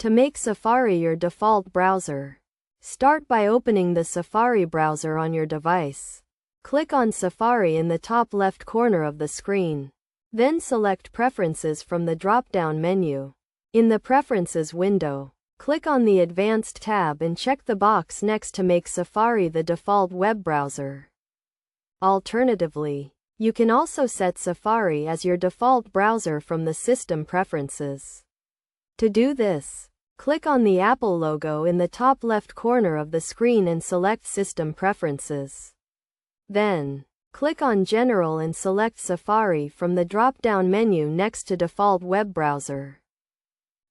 To make Safari your default browser, start by opening the Safari browser on your device. Click on Safari in the top left corner of the screen. Then select Preferences from the drop-down menu. In the Preferences window, click on the Advanced tab and check the box next to make Safari the default web browser. Alternatively, you can also set Safari as your default browser from the system preferences. To do this, click on the Apple logo in the top left corner of the screen and select System Preferences. Then, click on General and select Safari from the drop-down menu next to Default Web Browser.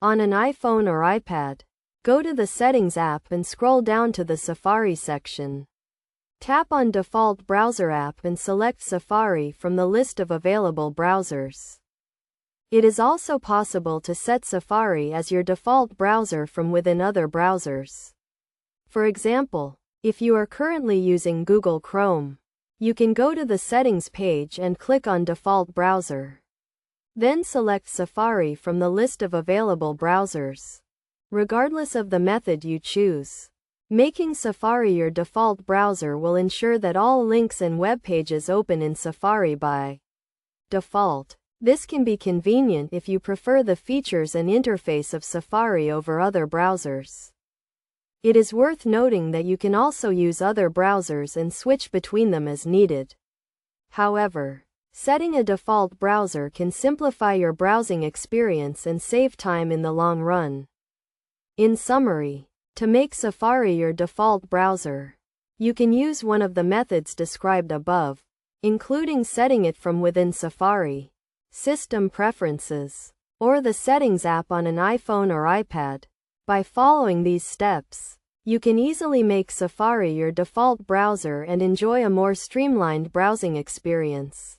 On an iPhone or iPad, go to the Settings app and scroll down to the Safari section. Tap on Default Browser app and select Safari from the list of available browsers. It is also possible to set Safari as your default browser from within other browsers. For example, if you are currently using Google Chrome, you can go to the Settings page and click on Default Browser. Then select Safari from the list of available browsers. Regardless of the method you choose, making Safari your default browser will ensure that all links and web pages open in Safari by default. This can be convenient if you prefer the features and interface of Safari over other browsers. It is worth noting that you can also use other browsers and switch between them as needed. However, setting a default browser can simplify your browsing experience and save time in the long run. In summary, to make Safari your default browser, you can use one of the methods described above, including setting it from within Safari, System Preferences, or the Settings app on an iPhone or iPad. By following these steps, you can easily make Safari your default browser and enjoy a more streamlined browsing experience.